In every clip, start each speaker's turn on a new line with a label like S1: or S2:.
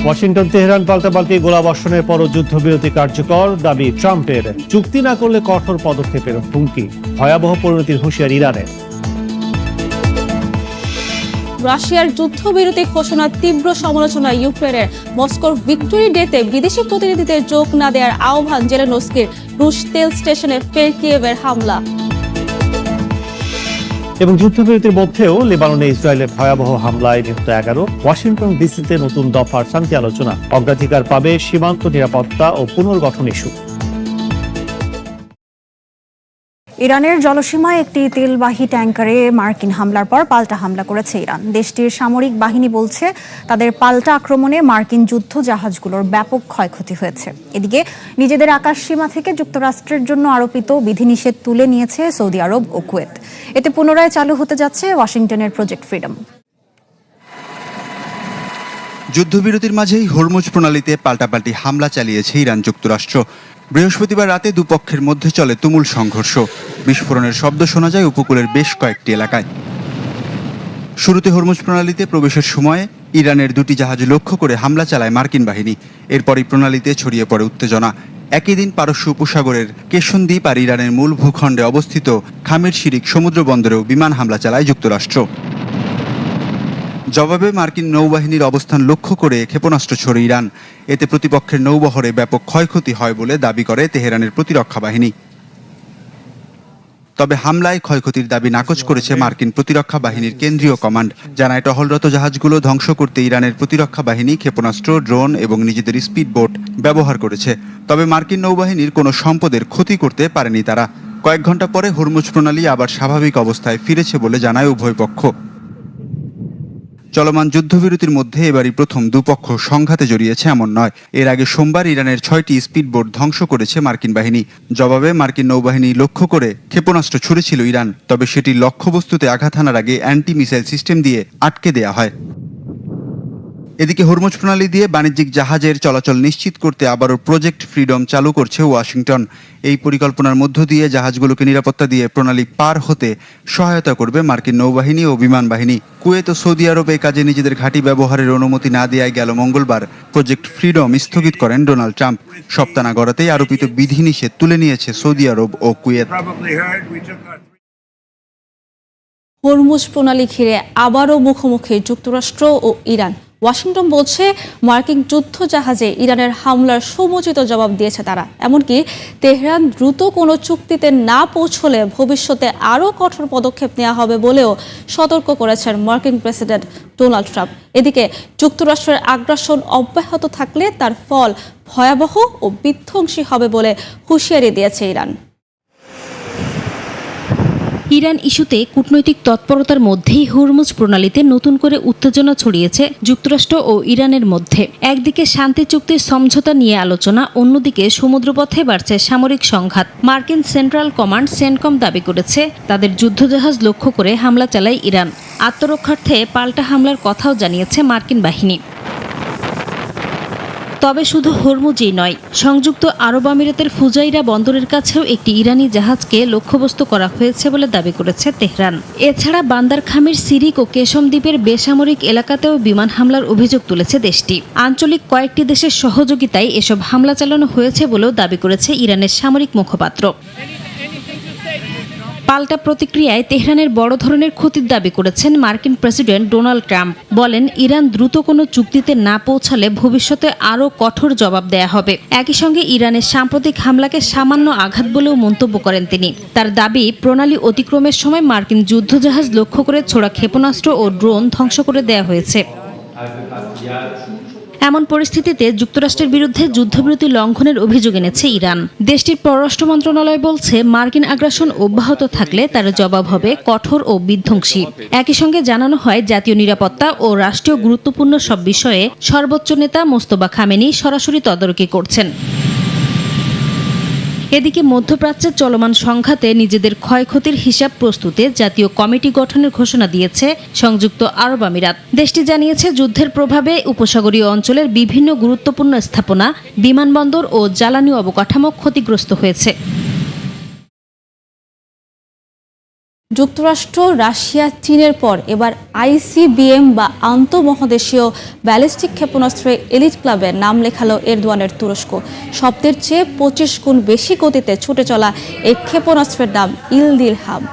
S1: Washington Tehran পাল্টাপাল্টি গোলাবর্ষণের পরও যুদ্ধবিরতি কার্যকর, দাবি ট্রাম্পের। চুক্তি না করলে কঠোর পদক্ষেপের হুমকি, ভয়াবহ পরিণতির হুঁশিয়ারি ইরানের।
S2: রাশিয়ার যুদ্ধবিরতি ঘোষণার তীব্র সমালোচনা ইউক্রেনের। মস্কোর ভিক্টোরি ডেতে বিদেশি প্রতিনিধিদের যোগ না দেওয়ার আহ্বান জেলেনস্কির। রুশ তেল স্টেশনে ফের কিয়েভের হামলা।
S1: এবং যুদ্ধবিরতির মধ্যেও লেবাননে ইসরায়েলের ভয়াবহ হামলায় নিহত 11। ওয়াশিংটন ডিসিতে নতুন দফার শান্তি আলোচনা, অগ্রাধিকার পাবে সীমান্ত নিরাপত্তা ও পুনর্গঠন ইস্যু।
S3: ইরানের জলসীমায় একটি তেলবাহী ট্যাঙ্কারে মার্কিন হামলার পর পাল্টা হামলা করেছে ইরান। দেশটির সামরিক বাহিনী বলছে তাদের পাল্টা আক্রমণে মার্কিন যুদ্ধ জাহাজগুলোর ব্যাপক ক্ষয়ক্ষতি হয়েছে। এদিকে নিজেদের আকাশসীমা থেকে যুক্তরাষ্ট্রের জন্য আরোপিত বিধিনিষেধ তুলে নিয়েছে সৌদি আরব ও কুয়েত। এতে পুনরায় চালু হতে যাচ্ছে ওয়াশিংটনের প্রজেক্ট ফ্রিডম।
S4: যুদ্ধবিরতির মাঝেই হরমুজ প্রণালীতে পাল্টাপাল্টি হামলা চালিয়েছে ইরান যুক্তরাষ্ট্র। বৃহস্পতিবার রাতে দুপক্ষের মধ্যে চলে তুমুল সংঘর্ষ। বিস্ফোরণের শব্দ শোনা যায় উপকূলের বেশ কয়েকটি এলাকায়। শুরুতে হরমুজ প্রণালীতে প্রবেশের সময় ইরানের দুটি জাহাজ লক্ষ্য করে হামলা চালায় মার্কিন বাহিনী। এরপরই প্রণালীতে ছড়িয়ে পড়ে উত্তেজনা। একই দিন পারস্য উপসাগরের কেশন দ্বীপ আর ইরানের মূল ভূখণ্ডে অবস্থিত খামির শিরিক সমুদ্র বন্দরেও বিমান হামলা চালায় যুক্তরাষ্ট্র। জবাবে মার্কিন নৌবাহিনীর অবস্থান লক্ষ্য করে ক্ষেপণাস্ত্র ছোড়ে ইরান। এতে প্রতিপক্ষের নৌবহরে ব্যাপক ক্ষয়ক্ষতি হয় বলে দাবি করে তেহরানের প্রতিরক্ষা বাহিনী। তবে হামলায় ক্ষয়ক্ষতির দাবি নাকচ করেছে মার্কিন প্রতিরক্ষা বাহিনীর কেন্দ্রীয় কমান্ড। জানায় টহলরত জাহাজগুলো ধ্বংস করতে ইরানের প্রতিরক্ষা বাহিনী ক্ষেপণাস্ত্র, ড্রোন এবং নিজেদের স্পিড বোট ব্যবহার করেছে। তবে মার্কিন নৌবাহিনীর কোনো সম্পদের ক্ষতি করতে পারেনি তারা। কয়েক ঘন্টা পরে হরমুজ প্রণালী আবার স্বাভাবিক অবস্থায় ফিরেছে বলে জানায় উভয় পক্ষ। চলমান যুদ্ধবিরতির মধ্যে এবারই প্রথম দুপক্ষ সংঘাতে জড়িয়েছে এমন নয়। এর আগে সোমবার ইরানের 6টি স্পিডবোট ধ্বংস করেছে মার্কিন বাহিনী। জবাবে মার্কিন নৌবাহিনী লক্ষ্য করে ক্ষেপণাস্ত্র ছুড়েছিল ইরান, তবে সেটি লক্ষ্যবস্তুতে আঘাত হানার আগে অ্যান্টি মিসাইল সিস্টেম দিয়ে আটকে দেয়া হয়। এদিকে হরমুজ প্রণালী দিয়ে বাণিজ্যিক জাহাজের চলাচল নিশ্চিত করতে আবারও প্রজেক্ট ফ্রিডম চালু করছে ওয়াশিংটন। এই পরিকল্পনার মধ্য দিয়ে জাহাজগুলোকে নিরাপত্তা দিয়ে প্রণালী পার হতে সহায়তা করবে মার্কিন নৌবাহিনী ও বিমান বাহিনী। কুয়েত ও সৌদি আরব এই কাজে নিজেদের ঘাঁটি ব্যবহারের অনুমতি না দেওয়ায় গেল মঙ্গলবার প্রজেক্ট ফ্রিডম স্থগিত করেন ডোনাল্ড ট্রাম্প। সপ্তাহ না গড়াতেই আরোপিত বিধিনিষেধ তুলে নিয়েছে সৌদি আরব ও কুয়েত।
S2: হরমুজ প্রণালী ঘিরে আবারও মুখোমুখি যুক্তরাষ্ট্র ও ইরান। ওয়াশিংটন বলছে মার্কিন যুদ্ধ জাহাজে ইরানের হামলার সমুচিত জবাব দিয়েছে তারা। এমনকি তেহরান দ্রুত কোনো চুক্তিতে না পৌঁছলে ভবিষ্যতে আরও কঠোর পদক্ষেপ নেওয়া হবে বলেও সতর্ক করেছেন মার্কিন প্রেসিডেন্ট ডোনাল্ড ট্রাম্প। এদিকে যুক্তরাষ্ট্রের আগ্রাসন অব্যাহত থাকলে তার ফল ভয়াবহ ও বিধ্বংসী হবে বলে হুঁশিয়ারি দিয়েছে ইরান।
S5: ইরান ইস্যুতে কূটনৈতিক তৎপরতার মধ্যেই হরমুজ প্রণালীতে নতুন করে উত্তেজনা ছড়িয়েছে যুক্তরাষ্ট্র ও ইরানের মধ্যে। একদিকে শান্তি চুক্তির সমঝোতা নিয়ে আলোচনা, অন্যদিকে সমুদ্রপথে বাড়ছে সামরিক সংঘাত। মার্কিন সেন্ট্রাল কমান্ড সেন্টকম দাবি করেছে তাদের যুদ্ধজাহাজ লক্ষ্য করে হামলা চালায় ইরান। আত্মরক্ষার্থে পাল্টা হামলার কথাও জানিয়েছে মার্কিন বাহিনী। তবে শুধু হরমুজই নয়, সংযুক্ত আরব আমিরাতের ফুজাইরা বন্দরের কাছেও একটি ইরানি জাহাজকে লক্ষ্যবস্তু করা হয়েছে বলে দাবি করেছে তেহরান। এছাড়া বান্দার খামির সিরিক ও কেশম দ্বীপের বেসামরিক এলাকাতেও বিমান হামলার অভিযোগ তুলেছে দেশটি। আঞ্চলিক কয়েকটি দেশের সহযোগিতায় এসব হামলা চালানো হয়েছে বলেও দাবি করেছে ইরানের সামরিক মুখপাত্র। পাল্টা প্রতিক্রিয়ায় তেহরানের বড় ধরনের ক্ষতির দাবি করেছেন মার্কিন প্রেসিডেন্ট ডোনাল্ড ট্রাম্প। বলেন ইরান দ্রুত কোনো চুক্তিতে না পৌঁছালে ভবিষ্যতে আরও কঠোর জবাব দেয়া হবে। একই সঙ্গে ইরানের সাম্প্রতিক হামলাকে সামান্য আঘাত বলেও মন্তব্য করেন তিনি। তার দাবি প্রণালী অতিক্রমের সময় মার্কিন যুদ্ধজাহাজ লক্ষ্য করে ছোড়া ক্ষেপণাস্ত্র ও ড্রোন ধ্বংস করে দেয়া হয়েছে। এমন পরিস্থিতিতে যুক্তরাষ্ট্রের বিরুদ্ধে যুদ্ধবিরতি লঙ্ঘনের অভিযোগ এনেছে ইরান। দেশটির পররাষ্ট্র মন্ত্রণালয় বলছে মার্কিন আগ্রাসন অব্যাহত থাকলে তার জবাব হবে কঠোর ও বিধ্বংসী। একই সঙ্গে জানানো হয় জাতীয় নিরাপত্তা ও রাষ্ট্রীয় গুরুত্বপূর্ণ সব বিষয়ে সর্বোচ্চ নেতা মোস্তফা খামেনি সরাসরি তদারকি করছেন। এদিকে মধ্যপ্রাচ্যের চলমান সংঘাতে নিজেদের ক্ষয়ক্ষতির হিসাব প্রস্তুতে জাতীয় কমিটি গঠনের ঘোষণা দিয়েছে সংযুক্ত আরব আমিরাত। দেশটি জানিয়েছে যুদ্ধের প্রভাবে উপসাগরীয় অঞ্চলের বিভিন্ন গুরুত্বপূর্ণ স্থাপনা, বিমানবন্দর ও জ্বালানি অবকাঠামো ক্ষতিগ্রস্ত হয়েছে।
S2: যুক্তরাষ্ট্র, রাশিয়া, চীনের পর এবার আইসিবিএম বা আন্তঃমহাদেশীয় ব্যালিস্টিক ক্ষেপণাস্ত্রে এলিট ক্লাবে নাম লেখালো এরদোয়ানের তুরস্ক। শব্দের চেয়ে 25 গুণ বেশি গতিতে ছুটে চলা এই ক্ষেপণাস্ত্রের নাম ইলদিরহাম।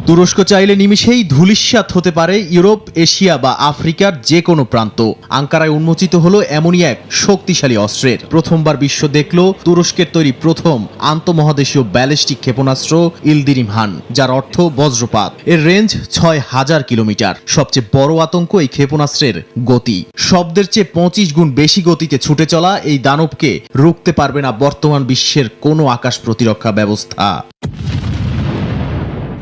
S6: তুরস্ক চাইলে নিমিষেই ধূলিসাৎ হতে পারে ইউরোপ, এশিয়া বা আফ্রিকার যে কোনো প্রান্ত। আঙ্কারায় উন্মোচিত হলো এমনই এক শক্তিশালী অস্ত্রের। প্রথমবার বিশ্ব দেখল তুরস্কের তৈরি প্রথম আন্তঃমহাদেশীয় ব্যালিস্টিক ক্ষেপণাস্ত্র ইলদিরহাম, যার অর্থ বজ্রপাত। এর রেঞ্জ 6000 কিলোমিটার। সবচেয়ে বড় আতঙ্ক এই ক্ষেপণাস্ত্রের গতি। শব্দের চেয়ে 25 গুণ বেশি গতিতে ছুটে চলা এই দানবকে রুখতে পারবে না বর্তমান বিশ্বের কোনো আকাশ প্রতিরক্ষা ব্যবস্থা।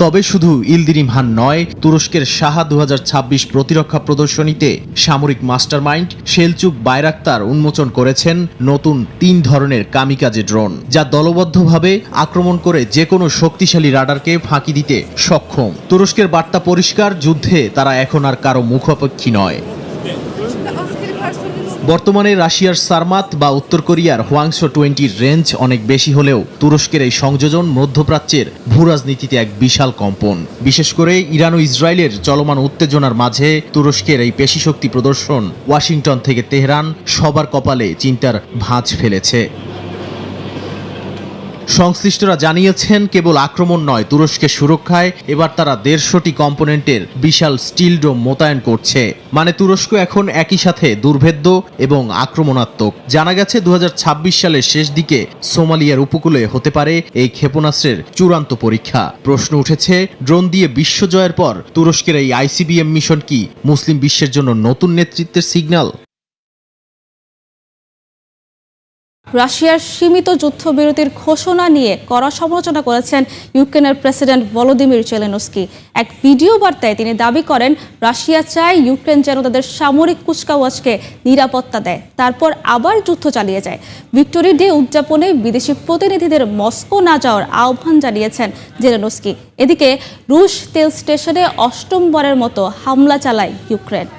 S6: তবে শুধু ইলদিরহাম নয়, তুরস্কের শাহা 2026 প্রতিরক্ষা প্রদর্শনীতে সামরিক মাস্টারমাইন্ড সেলচুক বাইরাক্তার উন্মোচন করেছেন নতুন 3 ধরনের কামিকাজে ড্রোন, যা দলবদ্ধভাবে আক্রমণ করে যে কোনো শক্তিশালী রাডারকে ফাঁকি দিতে সক্ষম। তুরস্কের বার্তা পরিষ্কার, যুদ্ধে তারা এখন আর কারো মুখাপেক্ষী নয়। বর্তমানে রাশিয়ার সারমাত বা উত্তর কোরিয়ার হোয়াংসো 20 রেঞ্জ অনেক বেশি হলেও তুরস্কের এই সংযোজন মধ্যপ্রাচ্যের ভূরাজনীতিতে এক বিশাল কম্পন। বিশেষ করে ইরান ও ইসরায়েলের চলমান উত্তেজনার মাঝে তুরস্কের এই পেশিশক্তি প্রদর্শন ওয়াশিংটন থেকে তেহরান সবার কপালে চিন্তার ভাঁজ ফেলেছে। সংশ্লিষ্টরা জানিয়েছেন, কেবল আক্রমণ নয়, তুরস্কের সুরক্ষায় এবার তারা 150টি কম্পোনেন্টের বিশাল স্টিল ডোম মোতায়েন করছে। মানে তুরস্ক এখন একই সাথে দুর্ভেদ্য এবং আক্রমণাত্মক। জানা গেছে 2026 সালের শেষ দিকে সোমালিয়ার উপকূলে হতে পারে এই ক্ষেপণাস্ত্রের চূড়ান্ত পরীক্ষা। প্রশ্ন উঠেছে, ড্রোন দিয়ে বিশ্বজয়ের পর তুরস্কের এই আইসিবিএম মিশন কি মুসলিম বিশ্বের জন্য নতুন নেতৃত্বের সিগন্যাল?
S2: রাশিয়ার সীমিত যুদ্ধবিরতির ঘোষণা নিয়ে কড়া সমালোচনা করেছেন ইউক্রেনের প্রেসিডেন্ট ভলোদিমির জেলেনস্কি। এক ভিডিও বার্তায় তিনি দাবি করেন, রাশিয়া চায় ইউক্রেন যেন তাদের সামরিক কুচকাওয়াজকে নিরাপত্তা দেয়, তারপর আবার যুদ্ধ চালিয়ে যায়। ভিক্টোরি ডে উদযাপনে বিদেশি প্রতিনিধিদের মস্কো না যাওয়ার আহ্বান জানিয়েছেন জেলেনস্কি। এদিকে রুশ তেল স্টেশনে 8মবারের মতো হামলা চালায় ইউক্রেন।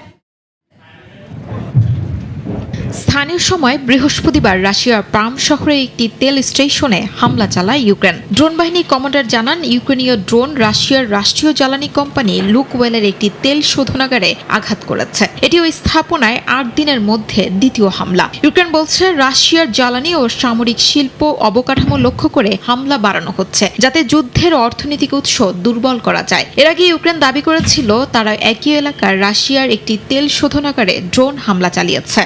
S7: স্থানীয় সময় বৃহস্পতিবার রাশিয়ার পার্ম শহরের একটি তেল স্টেশনে হামলা চালায় ইউক্রেন। ড্রোন বাহিনীর কমান্ডার জানান, ইউক্রেনীয় ড্রোন রাশিয়ার রাষ্ট্রীয় জ্বালানি কোম্পানি লুকওয়েলের একটি তেল শোধনাগারে আঘাত করেছে। এটি ওই স্থাপনায় 8 দিনের মধ্যে দ্বিতীয় হামলা। ইউক্রেন বলছে, রাশিয়ার জ্বালানি ও সামরিক শিল্প অবকাঠামো লক্ষ্য করে হামলা বাড়ানো হচ্ছে, যাতে যুদ্ধের অর্থনৈতিক উৎস দুর্বল করা যায়। এর আগে ইউক্রেন দাবি করেছিল, তারা একই এলাকার রাশিয়ার একটি তেল শোধনাগারে ড্রোন হামলা চালিয়েছে।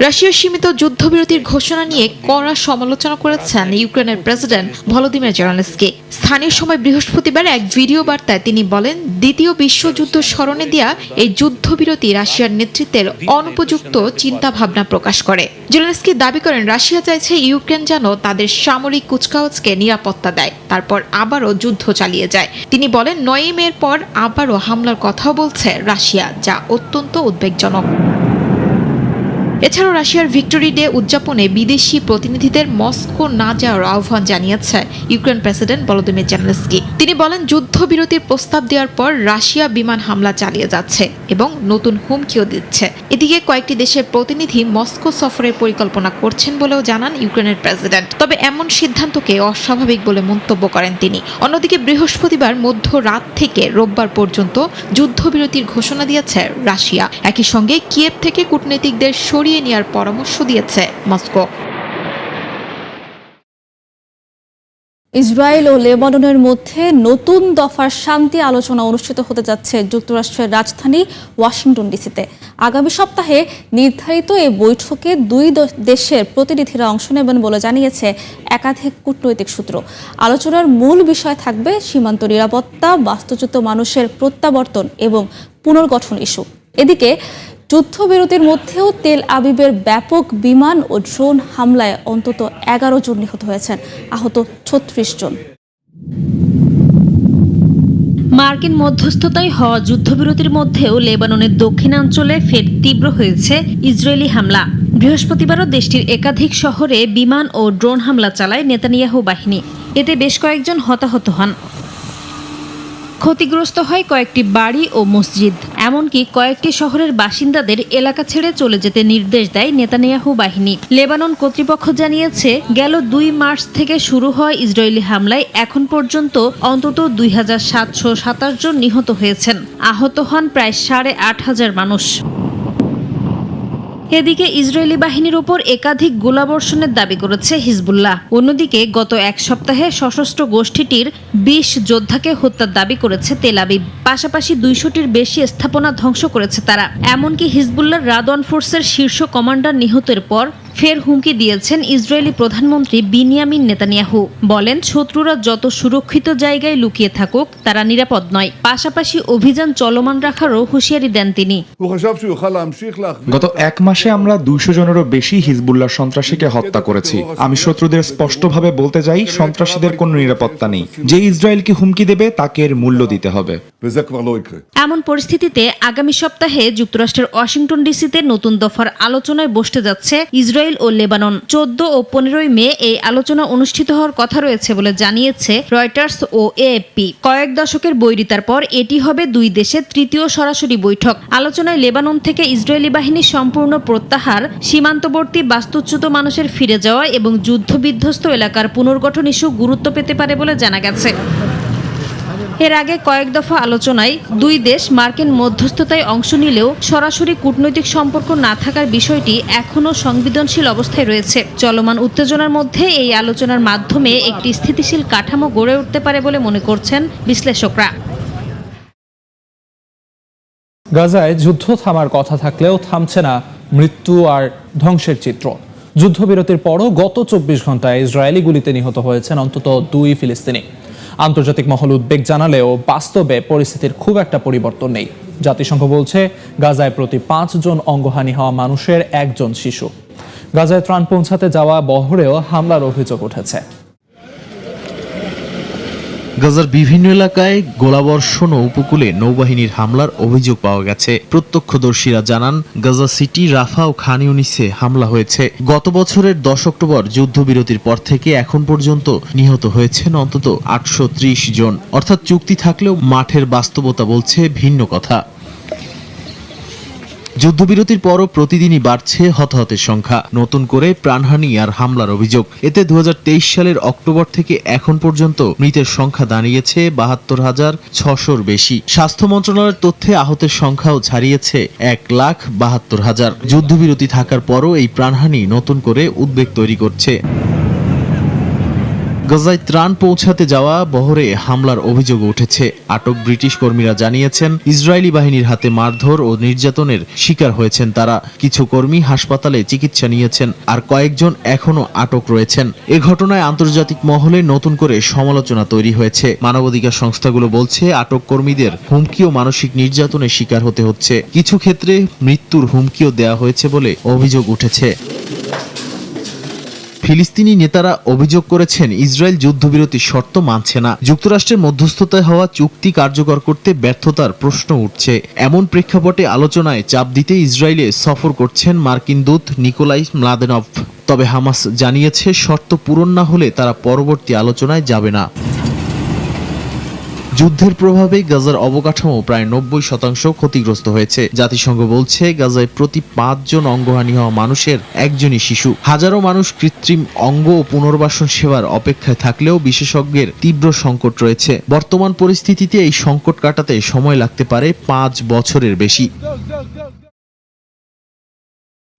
S7: রাশিয়ার সীমিত যুদ্ধবিরতির ঘোষণা নিয়ে কড়া সমালোচনা করেছেন ইউক্রেনের প্রেসিডেন্ট ভলোদিমির জেলেনস্কি। স্থানীয় সময় বৃহস্পতিবার এক ভিডিও বার্তায় তিনি বলেন, দ্বিতীয় বিশ্বযুদ্ধ স্মরণে দেয়া এই যুদ্ধবিরতি রাশিয়ার নেতৃত্বের অনুপযুক্ত চিন্তাভাবনা প্রকাশ করে। জেলেনস্কি দাবি করেন, রাশিয়া চাইছে ইউক্রেন যেন তাদের সামরিক কুচকাওয়াজকে নিরাপত্তা দেয়, তারপর আবারও যুদ্ধ চালিয়ে যায়। তিনি বলেন, 9 মের পর আবারও হামলার কথাও বলছে রাশিয়া, যা অত্যন্ত উদ্বেগজনক। এছাড়াও রাশিয়ার ভিক্টোরি ডে উদযাপনে বিদেশি প্রতিনিধিদের মস্কো না যাওয়ার আহ্বান জানিয়েছে ইউক্রেন প্রেসিডেন্ট ভলোদিমির জেলেনস্কি। তিনি বলেন, যুদ্ধবিরতির প্রস্তাব দেওয়ার পর রাশিয়া বিমান হামলা চালিয়ে যাচ্ছে এবং নতুন হুমকিও দিচ্ছে। এদিকে কয়েকটি দেশের প্রতিনিধি মস্কো সফরের পরিকল্পনা করছেন বলেও জানান ইউক্রেনের প্রেসিডেন্ট। তবে এমন সিদ্ধান্তকে অস্বাভাবিক বলে মন্তব্য করেন তিনি। অন্যদিকে বৃহস্পতিবার মধ্যরাত থেকে রোববার পর্যন্ত যুদ্ধবিরতির ঘোষণা দিয়েছে রাশিয়া। একই সঙ্গে কিয়েভ থেকে কূটনীতিকদের সরিয়ে নেওয়ার পরামর্শ দিয়েছে মস্কো।
S2: ইসরায়েল ও লেবাননের মধ্যে নতুন দফার শান্তি আলোচনা অনুষ্ঠিত হতে যাচ্ছে যুক্তরাষ্ট্রের রাজধানী ওয়াশিংটন ডিসিতে। আগামী সপ্তাহে নির্ধারিত এই বৈঠকে 2 দেশের প্রতিনিধিরা অংশ নেবেন বলে জানিয়েছে একাধিক কূটনৈতিক সূত্র। আলোচনার মূল বিষয় থাকবে সীমান্ত নিরাপত্তা, বাস্তুচ্যুত মানুষের প্রত্যাবর্তন এবং পুনর্গঠন ইস্যু। এদিকে যুদ্ধবিরতির মধ্যেও তেল আবিবের ব্যাপক বিমান ও ড্রোন হামলায় অন্তত 11 জন নিহত হয়েছেন, আহত 36 জন।
S5: মার্কিন মধ্যস্থতায় হওয়া যুদ্ধবিরতির মধ্যেও লেবাননের দক্ষিণাঞ্চলে ফের তীব্র হয়েছে ইসরায়েলি হামলা। বৃহস্পতিবারও দেশটির একাধিক শহরে বিমান ও ড্রোন হামলা চালায় নেতানিয়াহু বাহিনী। এতে বেশ কয়েকজন হতাহত হন। ক্ষতিগ্রস্ত হয় কয়েকটি বাড়ি ও মসজিদ, এমনকি কয়েকটি শহরের বাসিন্দাদের এলাকা ছেড়ে চলে যেতে নির্দেশ দেয় নেতানিয়াহু বাহিনী। লেবানন কর্তৃপক্ষ জানিয়েছে, গেল 2 মার্চ থেকে শুরু হয় ইসরায়েলি হামলায় এখন পর্যন্ত অন্তত 2727 জন নিহত হয়েছেন, আহত হন প্রায় 8500 মানুষ। এদিকে ইসরায়েলি বাহিনীর উপর একাধিক গোলাবর্ষণের দাবি করেছে হিজবুল্লাহ। অন্যদিকে গত এক সপ্তাহে সশস্ত্র গোষ্ঠীটির 20 যোদ্ধাকে হত্যার দাবি করেছে তেল আবিব। পাশাপাশি 200টির বেশি স্থাপনা ধ্বংস করেছে তারা। এমনকি হিজবুল্লাহর রাদওয়ান ফোর্সের শীর্ষ কমান্ডার নিহতের পর ফের হুমকি দিয়েছেন ইসরায়েলি প্রধানমন্ত্রী বিনিয়ামিন নেতানিয়াহু। বলেন, শত্রুরা যত সুরক্ষিত জায়গায় লুকিয়ে থাকুক তারা নিরাপদ নয়। পাশাপাশি অভিযান চলমান রাখারও হুঁশিয়ারি দেন তিনি।
S8: গত 1 মাসে আমরা 200 জনেরও বেশি হিজবুল্লাহ সন্ত্রাসীকে হত্যা করেছি। আমি শত্রুদের স্পষ্টভাবে বলতে চাই, সন্ত্রাসীদের কোনো নিরাপত্তা নেই। যে ইসরায়েলকে হুমকি দেবে তাকে এর মূল্য দিতে হবে।
S5: এমন পরিস্থিতিতে আগামী সপ্তাহে যুক্তরাষ্ট্রের ওয়াশিংটন ডিসিতে নতুন দফার আলোচনায় বসতে যাচ্ছে ইসরায়েল ও লেবানন। 14 ও 15 মে এই আলোচনা অনুষ্ঠিত হওয়ার কথা রয়েছে বলে জানিয়েছে রয়টার্স ও এএফপি। কয়েক দশকের বৈরিতার পর এটি হবে 2 দেশের তৃতীয় সরাসরি বৈঠক। আলোচনায় লেবানন থেকে ইসরায়েলি বাহিনীর সম্পূর্ণ প্রত্যাহার, সীমান্তবর্তী বাস্তুচ্যুত মানুষের ফিরে যাওয়া এবং যুদ্ধবিধ্বস্ত এলাকার পুনর্গঠন ইস্যু গুরুত্ব পেতে পারে বলে জানা গেছে। এর আগে কয়েক দফা আলোচনায় 2 দেশ মার্কিন মধ্যস্থতায় অংশ নিলেও সরাসরি কূটনৈতিক সম্পর্ক না থাকার বিষয়টি এখনও সংবেদনশীল অবস্থায় রয়েছে। চলমান উত্তেজনার মধ্যে এই আলোচনার মাধ্যমে একটি স্থিতিশীল কাঠামো গড়ে উঠতে পারে বলে মনে করছেন বিশ্লেষকরা।
S9: গাজায় যুদ্ধ থামার কথা থাকলেও থামছে না মৃত্যু আর ধ্বংসের চিত্র। যুদ্ধবিরতির পরও গত 24 ঘন্টায় ইসরায়েলি গুলিতে নিহত হয়েছেন অন্তত 2 ফিলিস্তিনি। আন্তর্জাতিক মহল উদ্বেগ জানালেও বাস্তবে পরিস্থিতির খুব একটা পরিবর্তন নেই। জাতিসংঘ বলছে, গাজায় প্রতি 5 জন অঙ্গহানি হওয়া মানুষের 1 জন শিশু। গাজায় ত্রাণ পৌঁছাতে যাওয়া বহরেও হামলার অভিযোগ উঠেছে।
S6: গাজার বিভিন্ন এলাকায় গোলাবর্ষণ ও উপকূলে নৌবাহিনীর হামলার অভিযোগ পাওয়া গেছে। প্রত্যক্ষদর্শীরা জানান, গাজা সিটি, রাফা ও খান ইউনিসে হামলা হয়েছে। গত বছরের 10 অক্টোবর যুদ্ধবিরতির পর থেকে এখন পর্যন্ত নিহত হয়েছেন অন্তত 830 জন। অর্থাৎ চুক্তি থাকলেও মাঠের বাস্তবতা বলছে ভিন্ন কথা। যুদ্ধবিরতির পরও প্রতিদিনই বাড়ছে হতাহতের সংখ্যা, নতুন করে প্রাণহানি আর হামলার অভিযোগ। এতে 2023 সালের অক্টোবর থেকে এখন পর্যন্ত মৃতের সংখ্যা দাঁড়িয়েছে 72,600-র বেশি। স্বাস্থ্য মন্ত্রণালয়ের তথ্যে আহতের সংখ্যাও ছাড়িয়েছে 1,72,000। যুদ্ধবিরতি থাকার পরও এই প্রাণহানি নতুন করে উদ্বেগ তৈরি করছে। গাজায় ত্রাণ পৌঁছাতে যাওয়া বহরে হামলার অভিযোগ উঠেছে। আটক ব্রিটিশ কর্মীরা জানিয়েছেন, ইসরায়েলি বাহিনীর হাতে মারধর ও নির্যাতনের শিকার হয়েছেন তারা। কিছু কর্মী হাসপাতালে চিকিৎসা নিয়েছেন, আর কয়েকজন এখনো আটক রয়েছেন। এ ঘটনায় আন্তর্জাতিক মহলে নতুন করে সমালোচনা তৈরি হয়েছে। মানবাধিকার সংস্থাগুলো বলছে, আটক কর্মীদের হুমকি ও মানসিক নির্যাতনের শিকার হতে হচ্ছে। কিছু ক্ষেত্রে মৃত্যুর হুমকিও দেওয়া হয়েছে বলে অভিযোগ উঠেছে। ফিলিস্তিনি নেতারা অভিযোগ করেছেন, ইসরায়েল যুদ্ধবিরতির শর্ত মানছে না। যুক্তরাষ্ট্রের মধ্যস্থতায় হওয়া চুক্তি কার্যকর করতে ব্যর্থতার প্রশ্ন উঠছে। এমন প্রেক্ষাপটে আলোচনায় চাপ দিতে ইসরায়েলে সফর করছেন মার্কিন দূত নিকোলাই মলাদেনভ। তবে হামাস জানিয়েছে, শর্ত পূরণ না হলে তারা পরবর্তী আলোচনায় যাবে না। যুদ্ধের প্রভাবে গাজার অবকাঠামো প্রায় 90% ক্ষতিগ্রস্ত হয়েছে। জাতিসংঘ বলছে, গাজায় প্রতি 5 জন অঙ্গহানি হওয়া মানুষের 1 জনই শিশু। হাজারো মানুষ কৃত্রিম অঙ্গ ও পুনর্বাসন সেবার অপেক্ষায় থাকলেও বিশেষজ্ঞের তীব্র সংকট রয়েছে। বর্তমান পরিস্থিতিতে এই সংকট কাটাতে সময় লাগতে পারে 5 বছরের বেশি।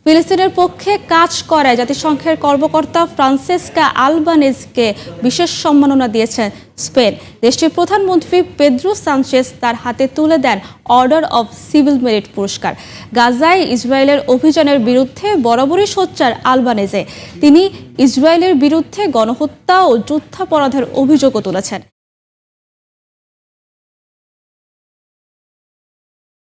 S2: ফিলিস্তিনের পক্ষে কাজ করায় জাতিসংঘের কর্মকর্তা ফ্রান্সেসকা আলবানেজকে বিশেষ সম্মাননা দিয়েছেন স্পেন। দেশটির প্রধানমন্ত্রী পেদ্রো সানচেজ তার হাতে তুলে দেন অর্ডার অব সিভিল মেরিট পুরস্কার। গাজায় ইসরায়েলের অভিযানের বিরুদ্ধে বরাবরই সোচ্চার আলবানেজে। তিনি ইসরায়েলের বিরুদ্ধে গণহত্যা ও যুদ্ধাপরাধের অভিযোগও তুলেছেন।